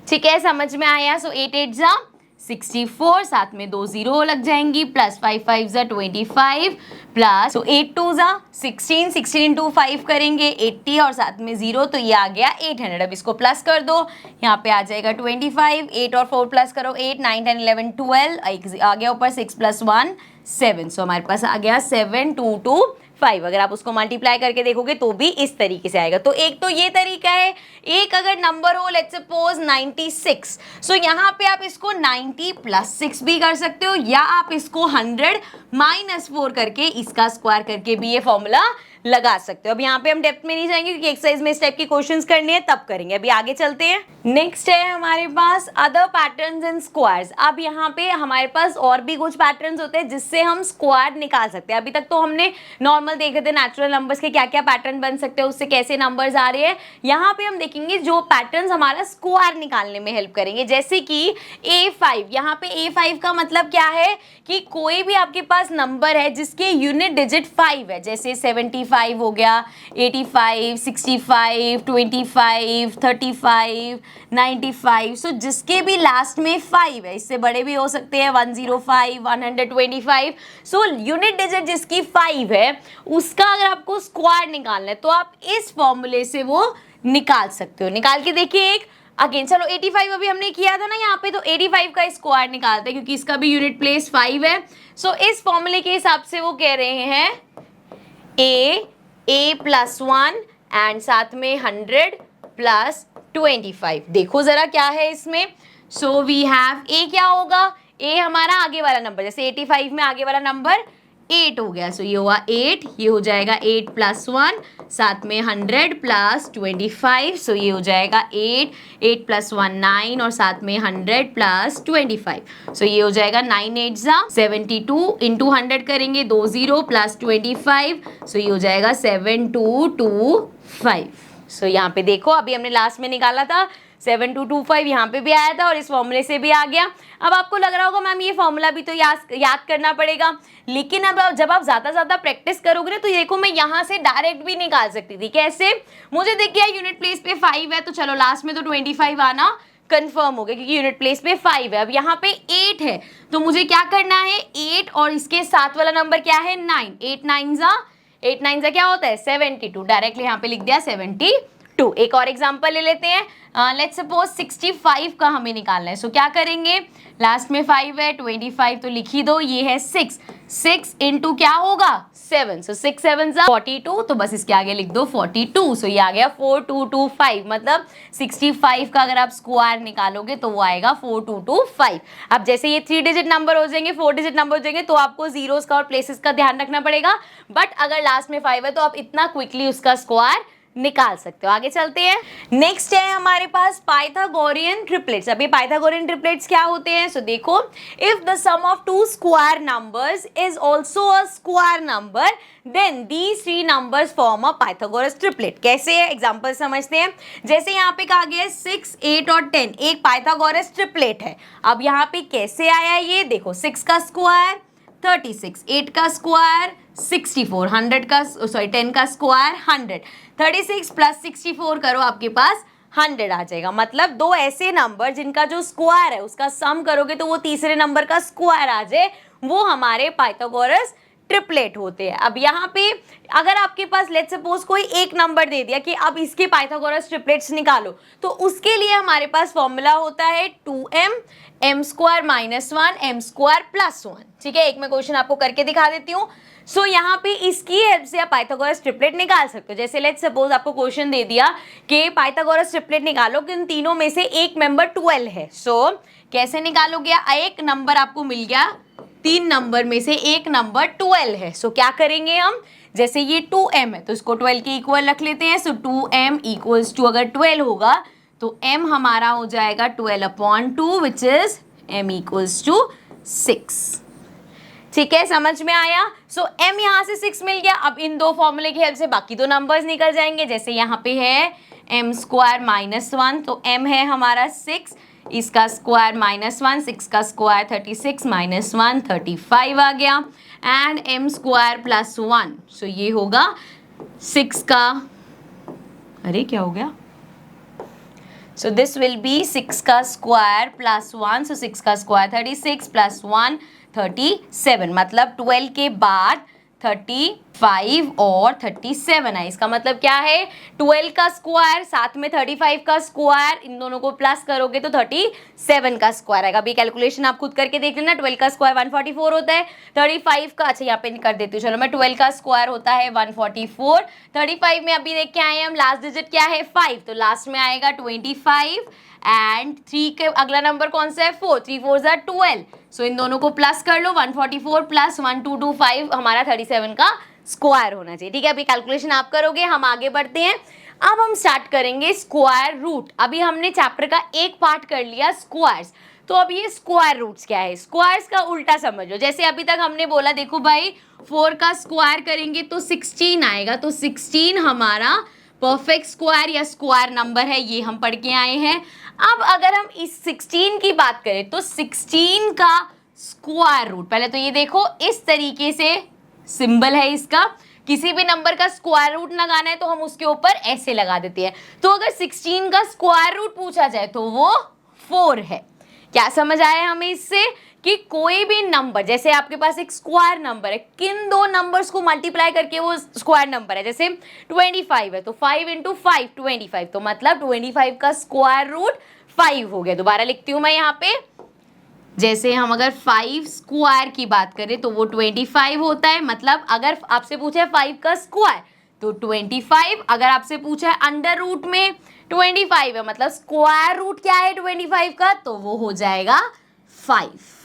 ठीक है, समझ में आया। सो 8 8 64, साथ में 2 0 लग जाएंगी, प्लस 5 5 25 प्लस 8 2 16, 16 × 5 करेंगे 80 और साथ में 0, तो ये आ गया 800। अब इसको प्लस कर दो, यहाँ पे आ जाएगा 25, 8 और 4 प्लस करो 8 9 10 11 12, आ गया ऊपर 6 + 1 7। सो हमारे पास आ गया 7 2 2 5। अगर आप उसको मल्टीप्लाई करके देखोगे तो भी इस तरीके से आएगा। तो एक तो ये तरीका है। एक अगर नंबर हो लेट्स सपोज 96, सो यहाँ पे आप इसको 90 + 6 भी कर सकते हो, या आप इसको 100 - 4 करके इसका स्क्वायर करके भी ये फॉर्मूला लगा सकते हो। अब यहाँ पे हम डेप्थ में नहीं जाएंगे क्योंकि एक्सरसाइज में इस टाइप के क्वेश्चंस करने हैं तब करेंगे। अभी आगे चलते हैं। नेक्स्ट है हमारे पास अदर पैटर्न्स इन स्क्वायर्स। अब यहाँ पे हमारे पास और भी कुछ पैटर्न्स होते हैं जिससे हम स्क्वायर निकाल सकते हैं। अभी तक तो हमने नॉर्मल देखे थे नेचुरल नंबर्स के क्या क्या पैटर्न बन सकते हैं, उससे कैसे नंबर्स आ रहे हैं। यहाँ पे हम देखेंगे जो पैटर्न्स हमारा स्क्वायर निकालने में हेल्प करेंगे। जैसे कि A5, यहाँ पे A5 का मतलब क्या है कि कोई भी आपके पास नंबर है जिसके यूनिट डिजिट 5 है, जैसे 75 85 हो गया, 85, 65, 25, 35, 95। सो जिसके भी लास्ट में 5 है, इससे बड़े भी हो सकते हैं, 105, 125। सो यूनिट डिजिट जिसकी 5 है उसका अगर आपको स्क्वायर निकालना है तो आप इस फॉर्मूले से वो निकाल सकते हो। निकाल के देखिए एक अगेन, चलो 85 अभी हमने किया था ना यहाँ पे, तो 85 का स्क्वायर निकालते हैं क्योंकि इसका भी यूनिट प्लेस 5 है। सो इस फॉर्मूले के हिसाब से वो कह रहे हैं a प्लस 1 एंड साथ में 100 प्लस 25। देखो जरा क्या है इसमें। सो वी हैव a क्या होगा, a हमारा आगे वाला नंबर, जैसे 85 में आगे वाला नंबर 8 हो गया। सो ये हुआ 8, ये हो जाएगा 8 प्लस 1, साथ में 100 प्लस 25। सो ये हो जाएगा 8 प्लस 1 9 और साथ में 100 प्लस 25। सो ये हो जाएगा 9 8 जा 72 इंटू 100 करेंगे 20 प्लस 25। सो ये हो जाएगा 7225। सो यहाँ पे देखो अभी हमने लास्ट में निकाला था 7225, यहाँ पे भी आया था और इस फॉर्मूले से भी आ गया। अब आपको लग रहा होगा मैम ये फॉर्मूला भी तो याद करना पड़ेगा, लेकिन अब जब आप ज़्यादा प्रैक्टिस करोगे ना तो देखो मैं यहाँ से डायरेक्ट भी निकाल सकती थी। कैसे, मुझे दिख गया यूनिट प्लेस पे 5 है तो चलो लास्ट में तो 25 आना कंफर्म हो गया क्योंकि यूनिट प्लेस पे 5 है। अब यहाँ पे 8 है तो मुझे क्या करना है, 8 और इसके साथ वाला नंबर क्या है 9, 8 9 जा क्या होता है 72, डायरेक्टली यहाँ पे लिख दिया 72। एक और एग्जांपल ले लेते हैं, लेट्स सपोज 65 का हमें निकालना है। सो क्या करेंगे, लास्ट में 5 है, 25 तो लिख ही दो, ये है 6 इंटू क्या होगा 7। सो 6 7 42, तो बस इसके आगे लिख दो 42। सो ये आ गया 4225, मतलब 65 का अगर आप स्क्वायर निकालोगे तो वो आएगा 4225। अब जैसे ये 3 डिजिट नंबर हो जाएंगे, 4 डिजिट नंबर हो जाएंगे तो आपको जीरोस का और प्लेसेस का ध्यान रखना पड़ेगा, बट अगर लास्ट में 5 है तो आप इतना क्विकली उसका स्क्वायर निकाल सकते हो। आगे चलते हैं, नेक्स्ट है हमारे पास पाइथागोरियन ट्रिपलेट्स। अभी पाइथागोरियन ट्रिपलेट्स क्या होते हैं, सो देखो, if the sum of two square numbers is also a square number then these three numbers form a Pythagoras triplet. कैसे है, एग्जांपल समझते हैं। जैसे यहाँ पे कहा गया है 6 8 और 10 एक पाइथागोरस ट्रिपलेट है। अब यहाँ पे कैसे आया ये देखो, 6 का स्क्वायर 36, 8 का स्क्वायर 64, 100 का 10 का स्क्वायर 100, 36 प्लस 64 करो आपके पास 100 आ जाएगा। मतलब दो ऐसे नंबर जिनका जो स्क्वायर है उसका सम करोगे तो वो तीसरे नंबर का स्क्वायर आ जाए, वो हमारे पाइथागोरस ट्रिपलेट होते हैं। अब यहाँ पे अगर आपके पास लेट्स सपोज कोई एक नंबर दे दिया कि अब इसके पाइथागोरस ट्रिपलेट्स निकालो, तो उसके लिए हमारे पास फॉर्मूला होता है 2m m square minus 1 m square plus 1। ठीक है, एक मैं क्वेश्चन आपको करके दिखा देती हूँ। सो यहाँ पे इसकी हेल्प से आप पाइथागोरस ट्रिपलेट निकाल सकते हो। जैसे लेट्स सपोज आपको क्वेश्चन दे दिया कि पाइथागोरस ट्रिपलेट निकालो कि इन तीनों में से एक मेंबर 12 है। सो कैसे निकालोगे, एक नंबर आपको मिल गया, 3 नंबर में से एक नंबर 12 है। सो क्या करेंगे हम, जैसे ये 2m है तो इसको 12 के इक्वल रख लेते हैं। सो 2m इक्वल्स टू अगर 12 होगा तो m हमारा हो जाएगा 12/2 which is m equals to 6। ठीक है, समझ में आया। सो m यहाँ से 6 मिल गया। अब इन दो फॉर्मूले की हेल्प से बाकी दो नंबर्स निकल जाएंगे। जैसे यहाँ पे है m स्क्वायर माइनस 1 तो m है हमारा 6, इसका स्क्वायर माइनस 1, 6 का स्क्वायर 36 माइनस 1 35 आ गया, एंड m स्क्वायर प्लस 1। सो ये होगा 6 का, अरे क्या हो गया, सो दिस विल बी 6 का स्क्वायर प्लस 1। सो 6 का स्क्वायर 36 प्लस 1 37, मतलब 12 के बाद 35 और 37 है। इसका मतलब क्या है, 12 का स्क्वायर साथ में 35 का स्क्वायर, इन दोनों को प्लस करोगे तो 37 का स्क्वायर आएगा। अभी कैलकुलेशन आप खुद करके देख लेना। 12 का स्क्वायर 144 होता है, 35 का, अच्छा यहाँ पे कर देती हूँ, चलो मैं 12 का स्क्वायर होता है 144, 35 में अभी देख के आए हम लास्ट डिजिट क्या है 5, तो लास्ट में आएगा 25 एंड 3 के अगला नंबर कौन सा है 4, 3 4 ज़ा 12। सो इन दोनों को प्लस कर लो, 144 प्लस 1225 हमारा 37 का स्क्वायर होना चाहिए। ठीक है, अभी कैलकुलेशन आप करोगे, हम आगे बढ़ते हैं। अब हम स्टार्ट करेंगे स्क्वायर रूट। अभी हमने चैप्टर का एक पार्ट कर लिया स्क्वायर्स, तो अब ये स्क्वायर रूट्स क्या है, स्क्वायर्स का उल्टा समझो। जैसे अभी तक हमने बोला देखो भाई 4 का स्क्वायर करेंगे तो 16 आएगा, तो 16 हमारा परफेक्ट स्क्वायर या स्क्वायर नंबर है, ये हम पढ़ के आए हैं। अब अगर हम इस 16 की बात करें तो 16 का स्क्वायर रूट, पहले तो ये देखो इस तरीके से सिंबल है इसका, किसी भी नंबर का स्क्वायर रूट लगाना है तो हम उसके ऊपर ऐसे लगा देते हैं। तो अगर 16 का स्क्वायर रूट पूछा जाए तो वो 4 है। क्या समझ आया हमें इससे कि कोई भी नंबर, जैसे आपके पास एक स्क्वायर नंबर है, किन दो नंबर्स को मल्टीप्लाई करके वो स्क्वायर नंबर है। जैसे 25 है तो 5 × 5 25, तो मतलब 25 का स्क्वायर रूट 5 हो गया। दोबारा लिखती हूं मैं यहाँ पे, जैसे हम अगर 5 स्क्वायर की बात करें तो वो 25 होता है। मतलब अगर आपसे पूछा है 5 का स्क्वायर तो 25, अगर आपसे पूछा है अंडर रूट में 25 है, मतलब स्क्वायर रूट क्या है 25 का, तो वो हो जाएगा 5।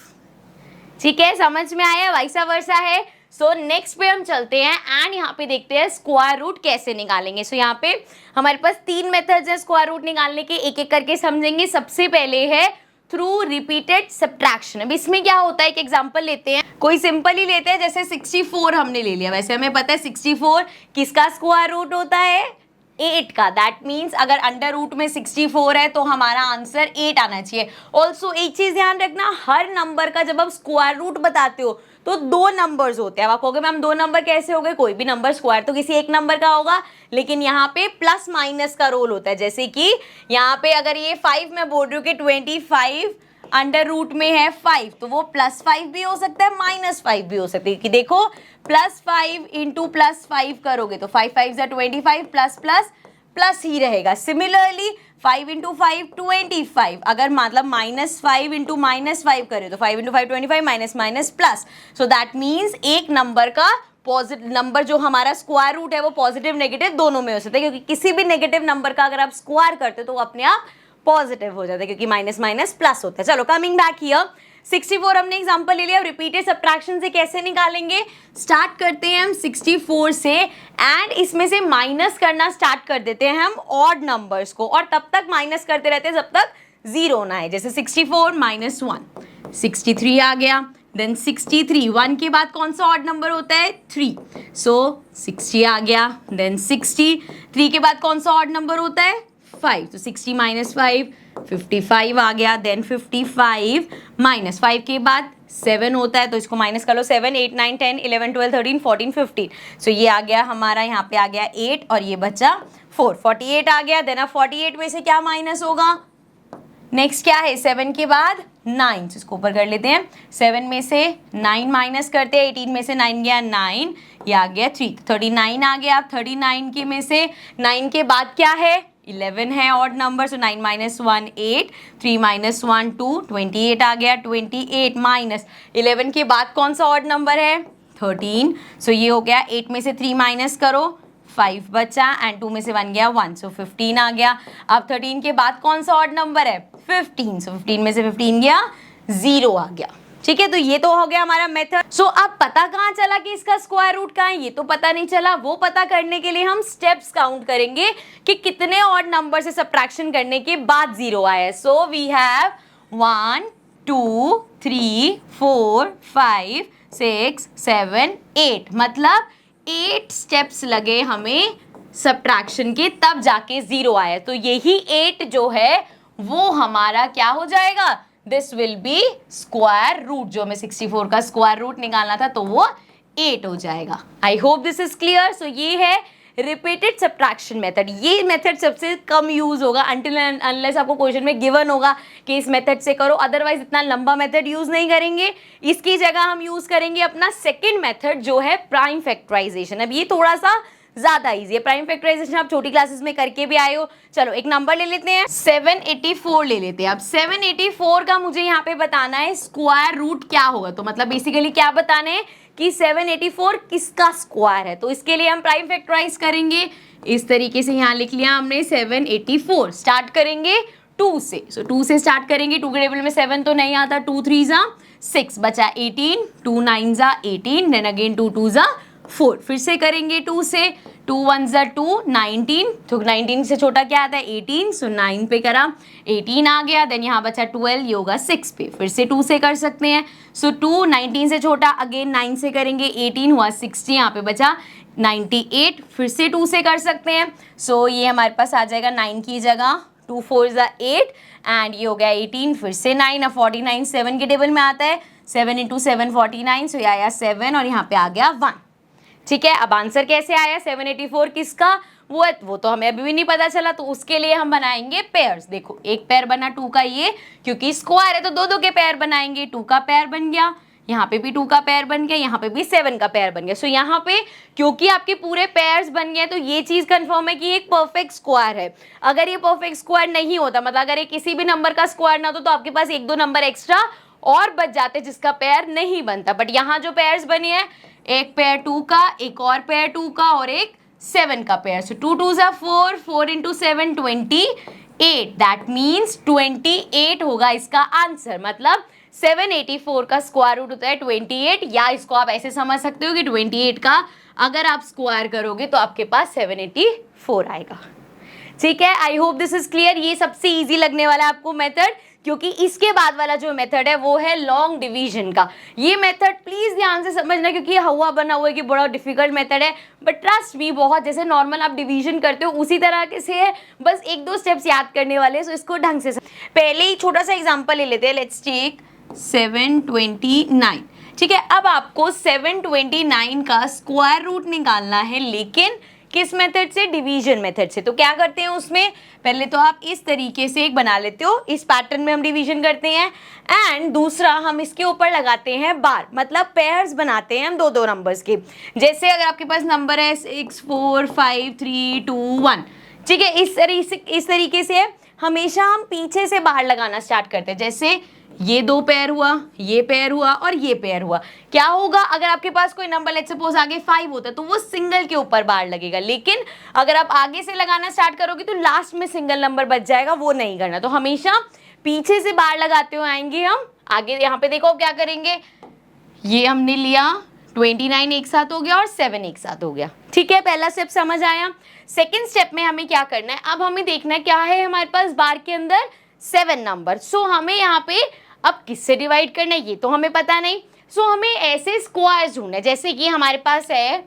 ठीक है, समझ में आया? वैसा वर्सा है। सो नेक्स्ट पे हम चलते हैं एंड यहाँ पे देखते हैं स्क्वायर रूट कैसे निकालेंगे। सो यहाँ पे हमारे पास 3 मेथड्स हैं स्क्वायर रूट निकालने के, एक एक करके समझेंगे। सबसे पहले है थ्रू रिपीटेड सब्ट्रैक्शन। अब इसमें क्या होता है, एक एग्जांपल लेते हैं, कोई सिंपल ही लेते हैं। जैसे 64 हमने ले लिया, वैसे हमें पता है 64 किसका स्क्वायर रूट होता है, 8 का। दैट मीन्स अगर अंडर रूट में 64 है तो हमारा आंसर 8 आना चाहिए। ऑल्सो एक चीज ध्यान रखना, हर नंबर का जब आप स्क्वायर रूट बताते हो तो 2 नंबर्स होते हैं। आप कहोगे मैम 2 नंबर कैसे हो गए, कोई भी नंबर स्क्वायर तो किसी एक नंबर का होगा, लेकिन यहाँ पे प्लस माइनस का रोल होता है। जैसे कि यहाँ पे अगर ये 5 मैं बोल रही हूँ कि 25 अंडर रूट में है 5, तो वो +5 भी हो सकता है, -5 भी हो सकता है। कि देखो +5 × +5 करोगे तो 5 5 = 25, प्लस प्लस प्लस ही रहेगा। सिमिलरली 5 × 5 25, अगर मतलब -5 × -5 करें तो 5 × 5 25, minus minus plus. So that means एक नंबर का पॉजिटिव नंबर जो हमारा स्क्वायर रूट है वो पॉजिटिव नेगेटिव दोनों में हो सकता है, क्योंकि किसी भी नेगेटिव नंबर का अगर आप स्क्वायर करते हो तो वो अपने आप पॉजिटिव हो जाता है, क्योंकि माइनस माइनस प्लस होता है। चलो कमिंग बैक हियर, 64 हमने एग्जांपल ले लिया। रिपीटेड सब्ट्रैक्शन से कैसे निकालेंगे, स्टार्ट करते हैं हम 64 से एंड इसमें से माइनस करना स्टार्ट कर देते हैं हम ऑड नंबर्स को, और तब तक माइनस करते रहते हैं जब तक 0 ना आए। जैसे 64 - 1 63 आ गया, देन 63 1 के बाद कौन सा ऑड नंबर होता है 3, सो 60 आ गया। देन 63 के बाद कौन सा ऑड नंबर होता है 5, तो 60 - 5 55 आ गया। देन 55 -5 के बाद 7 होता है, तो इसको माइनस कर लो, 7 8 9 10 11 12 13 14 15, सो ये आ गया हमारा, यहाँ पे आ गया 8 और ये बचा 4, 48 आ गया। देन अब 48 में से क्या माइनस होगा, नेक्स्ट क्या है 7 के बाद 9, तो इसको ऊपर कर लेते हैं। 7 में से 9 माइनस करते हैं, 18 में से 9 गया 9, ये आ गया 3, 39 आ गया। 39 के में से 9 के बाद क्या है 11 है ऑड नंबर, सो 9 - 1 8, 3 - 1 2, 28 आ गया। 28 माइनस 11 के बाद कौन सा ऑड नंबर है 13, सो ये हो गया। 8 में से 3 माइनस करो 5 बचा एंड 2 में से 1 गया 1, सो 15 आ गया। अब 13 के बाद कौन सा ऑड नंबर है 15, सो 15 में से 15 गया 0 आ गया। ठीक है, तो ये तो हो गया हमारा मेथड। सो अब पता कहाँ चला कि इसका स्क्वायर रूट कहाँ है, ये तो पता नहीं चला। वो पता करने के लिए हम स्टेप्स काउंट करेंगे कि कितने ऑड नंबर से सब्ट्रैक्शन करने के बाद 0 आया है। सो वी हैव 1 2 3 4 5 6 7 8, मतलब 8 स्टेप्स लगे हमें सब्ट्रैक्शन के, तब जाके 0 आया। तो यही 8 जो है वो हमारा क्या हो जाएगा, this will be square root. जो हमें 64 का स्क्वायर रूट निकालना था तो वो 8 हो जाएगा। I hope this is clear. So ये है रिपीटेड सब्ट्रैक्शन मेथड। ये मेथड सबसे कम यूज होगा अंटिल अनलेस आपको क्वेश्चन में गिवन होगा कि इस मेथड से करो, अदरवाइज इतना लंबा मेथड यूज नहीं करेंगे। इसकी जगह हम यूज करेंगे अपना सेकेंड मेथड जो है प्राइम फैक्टराइजेशन। अब ये थोड़ा सा ज्यादा इजी है, प्राइम फैक्टराइजेशन आप छोटी क्लासेस में करके भी आए हो। चलो एक नंबर ले लेते हैं, 784 ले लेते हैं। अब 784 का मुझे यहाँ पे बताना है स्क्वायर रूट क्या होगा, तो मतलब बेसिकली क्या बताना है कि 784 किसका स्क्वायर है। तो इसके लिए हम प्राइम फैक्टराइज करेंगे इस तरीके से, यहाँ लिख लिया हमने 784। स्टार्ट करेंगे 2 से, सो 2 से स्टार्ट करेंगे। 2 के टेबल में 7 तो नहीं आता, 2 3 ज़ा 6 बचा 18, 2 9 ज़ा 18, देन अगेन 2 2 ज़ा 4, फिर से करेंगे 2 से, 2 1 ज़ा 2 19, तो 19 से छोटा क्या आता है 18, सो 9 पे करा 18 आ गया। देन यहाँ बचा 12, ये होगा 6 पे, फिर से 2 से कर सकते हैं। सो 2 19 से छोटा, अगेन 9 से करेंगे, 18 हुआ 60, यहाँ पे बचा 98, फिर से 2 से कर सकते हैं। सो ये हमारे पास आ जाएगा 9 की जगह 2 4 ज़ा 8 एंड ये हो गया 18, फिर से 9। अब 49 7 के टेबल में आता है, 7 × 7 49, सो ये आया 7 और यहाँ पे आ गया 1। ठीक है, अब आंसर कैसे आया 784 किसका, वो तो हमें अभी भी नहीं पता चला, तो उसके लिए हम बनाएंगे पेयर्स। देखो एक पेयर बना 2 का, ये क्योंकि स्क्वायर है तो 2 2 के पेयर बनाएंगे, 2 का पेयर बन गया, यहाँ पे भी 2 का पेयर बन गया, यहाँ पे भी 7 का पेयर बन गया। सो यहाँ पे क्योंकि आपके पूरे पेयर्स बन गए तो ये चीज कंफर्म है कि ये एक परफेक्ट स्क्वायर है। अगर ये परफेक्ट स्क्वायर नहीं होता, मतलब अगर ये किसी भी नंबर का स्क्वायर ना हो तो आपके पास 1 2 नंबर एक्स्ट्रा और बच जाते जिसका पेयर नहीं बनता। बट यहाँ जो पेयर्स बने हैं, एक पेयर 2 का, एक और पेयर 2 का और एक 7 का pair. So 2 2 4, 4 into 7 28, that means 28 होगा इसका आंसर। मतलब 784 का स्क्वायर रूट होता है 28, या इसको आप ऐसे समझ सकते हो कि 28 का अगर आप स्क्वायर करोगे तो आपके पास 784 आएगा। ठीक है, आई होप दिस इज क्लियर। ये सबसे इजी लगने वाला है आपको मेथड, क्योंकि इसके बाद वाला जो मेथड है वो है लॉन्ग डिवीजन का। ये मेथड प्लीज ध्यान से समझना, क्योंकि ये हवा बना हुआ है कि बड़ा डिफिकल्ट मेथड है, बट ट्रस्ट मी बहुत जैसे नॉर्मल आप डिवीजन करते हो उसी तरह के से है, बस 1 2 स्टेप्स याद करने वाले हैं। सो इसको ढंग से पहले ही छोटा सा एग्जांपल ले लेते हैं। Let's take 729। ठीक है, अब आपको 729 का स्क्वायर रूट निकालना है, लेकिन किस मेथड से, डिवीजन मेथड से। तो क्या करते हैं उसमें, पहले तो आप इस तरीके से एक बना लेते हो, इस पैटर्न में हम डिवीजन करते हैं, एंड दूसरा हम इसके ऊपर लगाते हैं बार, मतलब पेयर्स बनाते हैं हम 2 2 नंबर्स के। जैसे अगर आपके पास नंबर है 6 4 5 3 2 1, ठीक है, इस तरीके से हमेशा हम पीछे से बाहर लगाना स्टार्ट करते हैं। जैसे ये 2 पेयर हुआ, ये पेयर हुआ और ये पेयर हुआ। क्या होगा, अगर आपके पास कोई नंबर लेट्स सपोज आगे 5 होता है तो वो सिंगल के ऊपर बार लगेगा, लेकिन अगर आप आगे से लगाना स्टार्ट करोगे तो लास्ट में सिंगल नंबर बच जाएगा, वो नहीं करना। तो हमेशा पीछे से बार लगाते हुए आएंगे हम आगे। यहाँ पे देखो क्या करेंगे, ये हमने लिया 29 एक साथ हो गया और 7 एक साथ हो गया। ठीक है, पहला स्टेप समझ आया। सेकेंड स्टेप में हमें क्या करना है, अब हमें देखना है क्या है हमारे पास बार के अंदर 7 नंबर। सो हमें यहाँ पे अब किससे डिवाइड करना है ये तो हमें पता नहीं। सो हमें ऐसे स्क्वायर्स ढूंढना है, जैसे कि हमारे पास है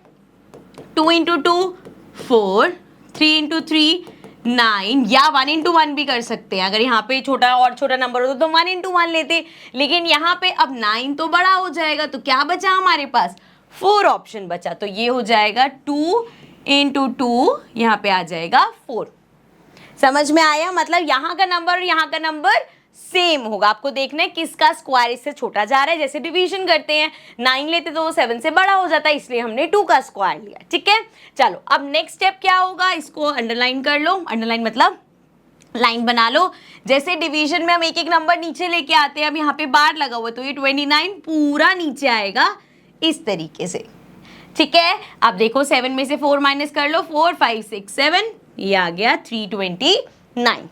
2 into 2 4, 3 into 3 9, या 1 into 1 भी कर सकते हैं। अगर यहाँ पे छोटा और छोटा नंबर होता तो 1 into 1 लेते, लेकिन यहाँ पे अब 9 तो बड़ा हो जाएगा, तो क्या बचा हमारे पास 4 ऑप्शन बचा। तो ये हो जाएगा 2 into 2, यहाँ पे आ जाएगा 4। समझ में आया, मतलब यहाँ का नंबर और यहाँ का नंबर सेम होगा। आपको देखना है किसका स्क्वायर इससे छोटा जा रहा है। जैसे डिवीजन करते हैं 9 लेते तो वो 7 से बड़ा हो जाता है, इसलिए हमने 2 का स्क्वायर लिया। ठीक है, चलो अब नेक्स्ट स्टेप क्या होगा, इसको अंडरलाइन कर लो। अंडरलाइन मतलब लाइन बना लो। जैसे डिवीजन में हम एक एक नंबर नीचे लेके आते हैं, अब यहाँ पे बार लगा हुआ है तो ये 29 पूरा नीचे आएगा इस तरीके से। ठीक है, अब देखो 7 में से 4 माइनस कर लो, 4 5 6 7, ये आ गया 329।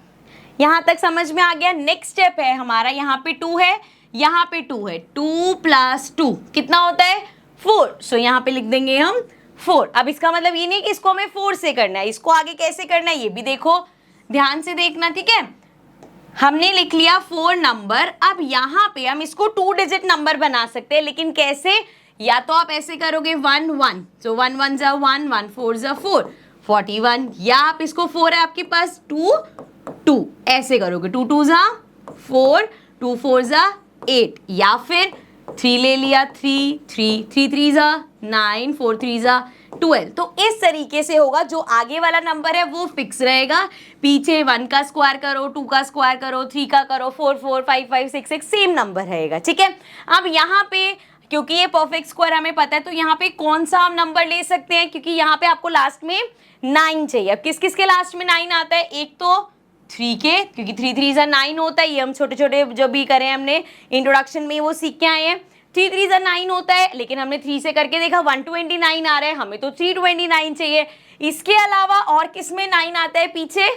यहां तक समझ में आ गया। नेक्स्ट स्टेप है हमारा, यहाँ पे 2 है, यहाँ पे 2 है, 2 + 2 कितना होता है 4। सो यहाँ पे लिख देंगे हम 4। अब इसका मतलब ये नहीं कि इसको हमें 4 से करना है, इसको आगे कैसे करना है ये भी देखो, ध्यान से देखना। ठीक है, हमने लिख लिया 4 नंबर। अब यहाँ पे हम इसको 2 डिजिट नंबर बना सकते हैं, लेकिन कैसे, या तो आप ऐसे करोगे 1 1, सो 1 1 = 1, 1 4 = 4, 41, या आप इसको 4 है आपके पास 2 2 ऐसे करोगे, 2 2 = 4, 2 4 = 8, या फिर 3 ले लिया 3 3 3 3 = 9, 4 3 = 12। तो इस तरीके से होगा, जो आगे वाला नंबर है वो फिक्स रहेगा, पीछे 1 का स्क्वायर करो, 2 का स्क्वायर करो, 3 का करो, 4 4 5 5 6 6 सेम नंबर रहेगा। ठीक है, अब यहाँ पे क्योंकि ये परफेक्ट स्क्वायर हमें पता है, तो यहाँ पे कौन सा हम नंबर ले सकते हैं, क्योंकि यहाँ पे आपको लास्ट में 9 चाहिए। अब किस किस के लास्ट में 9 आता है, एक तो 3 के, क्योंकि 3 3 = 9 होता है, ये हम छोटे छोटे जो भी करें हमने इंट्रोडक्शन में वो सीख के आए हैं। 3 3 = 9 होता है, लेकिन हमने 3 से करके देखा 129 आ रहा है, हमें तो 329 चाहिए। इसके अलावा और किस में 9 आता है पीछे,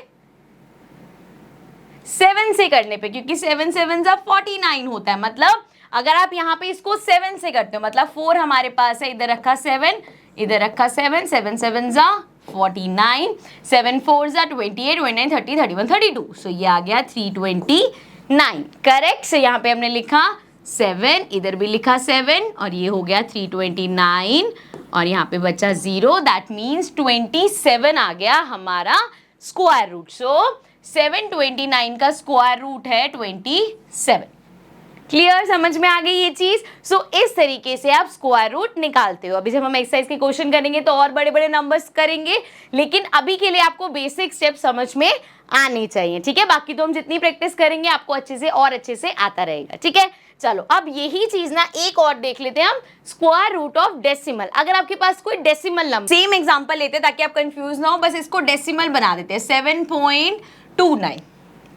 7 से करने पे, क्योंकि 7 7 = 49 होता है। मतलब अगर आप यहाँ पे इसको 7 से करते हो, मतलब 4 हमारे पास है, इधर रखा 7, इधर रखा 7, 7 7 = 49, 7 4 = 28, 29 30 31 32, सो ये आ गया 329। करेक्ट, सो यहाँ पे हमने लिखा 7, इधर भी लिखा 7, और ये हो गया 329, और यहाँ पे बचा 0, दैट मीन्स 27 आ गया हमारा स्क्वायर रूट। सो 729 का स्क्वायर रूट है 27। क्लियर, समझ में आ गई ये चीज। सो इस तरीके से आप स्क्वायर रूट निकालते हो। अभी जब हम एक्सरसाइज के क्वेश्चन करेंगे तो और बड़े बड़े नंबर्स करेंगे, लेकिन अभी के लिए आपको बेसिक स्टेप समझ में आनी चाहिए, ठीक है। बाकी तो हम जितनी प्रैक्टिस करेंगे आपको अच्छे से और अच्छे से आता रहेगा, ठीक है। चलो अब यही चीज ना एक और देख लेते हैं हम, स्क्वायर रूट ऑफ डेसिमल। अगर आपके पास कोई डेसिमल नंबर, सेम एग्जांपल लेते हैं ताकि आप कंफ्यूज ना हो, बस इसको डेसिमल बना देते हैं 7.29,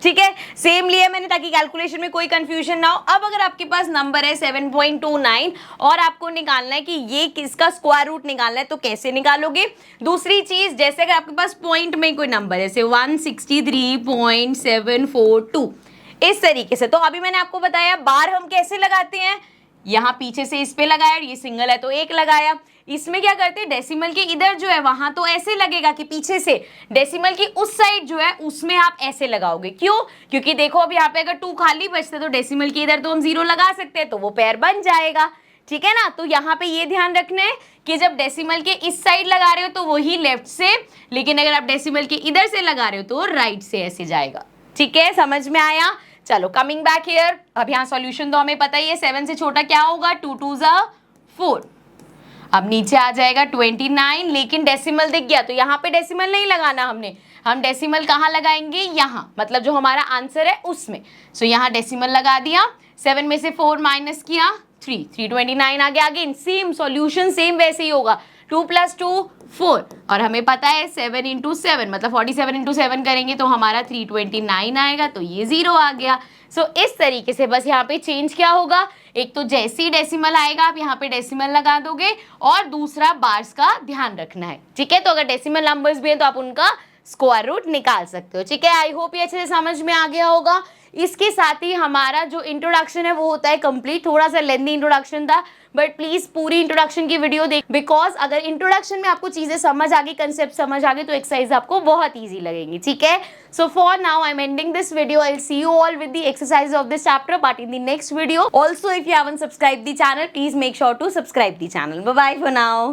ठीक है। सेम लिया मैंने ताकि कैलकुलेशन में कोई कंफ्यूजन ना हो। अब अगर आपके पास नंबर है 7.29 और आपको निकालना है कि ये किसका स्क्वायर रूट निकालना है, तो कैसे निकालोगे। दूसरी चीज, जैसे अगर आपके पास पॉइंट में कोई नंबर है जैसे 163.742, इस तरीके से। तो अभी मैंने आपको बताया बार हम कैसे लगाते हैं, यहाँ पीछे से इस पे लगाया, ये सिंगल है तो एक लगाया। इसमें क्या करते हैं, डेसिमल के इधर जो है वहां तो ऐसे लगेगा कि पीछे से, डेसिमल की उस साइड जो है उसमें आप ऐसे लगाओगे। क्यों, क्योंकि देखो अब यहाँ पे अगर 2 खाली बचते तो डेसिमल के इधर तो हम 0 लगा सकते हैं, तो वो पेयर बन जाएगा, ठीक है ना। तो यहाँ पे ये ध्यान रखना है कि जब डेसिमल के इस साइड लगा रहे हो तो वही लेफ्ट से, लेकिन अगर आप डेसिमल के इधर से लगा रहे हो तो राइट से ऐसे जाएगा, ठीक है। समझ में आया। चलो कमिंग बैक हियर, अब यहाँ सॉल्यूशन तो हमें पता ही है, 7 से छोटा क्या होगा, 2 2 4। अब नीचे आ जाएगा 29, लेकिन डेसिमल दिख गया तो यहाँ पे डेसिमल नहीं लगाना हमने, हम डेसिमल कहाँ लगाएंगे, यहाँ, मतलब जो हमारा आंसर है उसमें। सो यहाँ डेसिमल लगा दिया, 7 में से 4 माइनस किया 329 आ गया। अगेन सेम सॉल्यूशन, सेम वैसे ही होगा, 2 + 2 4, और हमें पता है 7 × 7 मतलब 47 × 7 करेंगे तो हमारा 329 आएगा, तो ये 0 आ गया। सो इस तरीके से बस यहाँ पे चेंज क्या होगा, एक तो जैसे ही डेसिमल आएगा आप यहाँ पे डेसिमल लगा दोगे, और दूसरा बार्स का ध्यान रखना है, ठीक है। तो अगर डेसिमल नंबर्स भी हैं तो आप उनका स्क्वायर रूट निकाल सकते हो, ठीक है। आई होप ये अच्छे से समझ में आ गया होगा। इसके साथ ही हमारा जो इंट्रोडक्शन है वो होता है कंप्लीट। थोड़ा सा लेंथी इंट्रोडक्शन था, बट प्लीज पूरी इंट्रोडक्शन की वीडियो देख, बिकॉज अगर इंट्रोडक्शन में आपको चीजें समझ आ गई, कंसेप्ट समझ आ गई, तो एक्सरसाइज आपको बहुत ईजी लगेगी, ठीक है। So for now I am ending this video. I will see you all with the exercise of this chapter, but in the next video. Also if you haven't subscribe the channel, please make sure to subscribe the channel. Bye bye for now.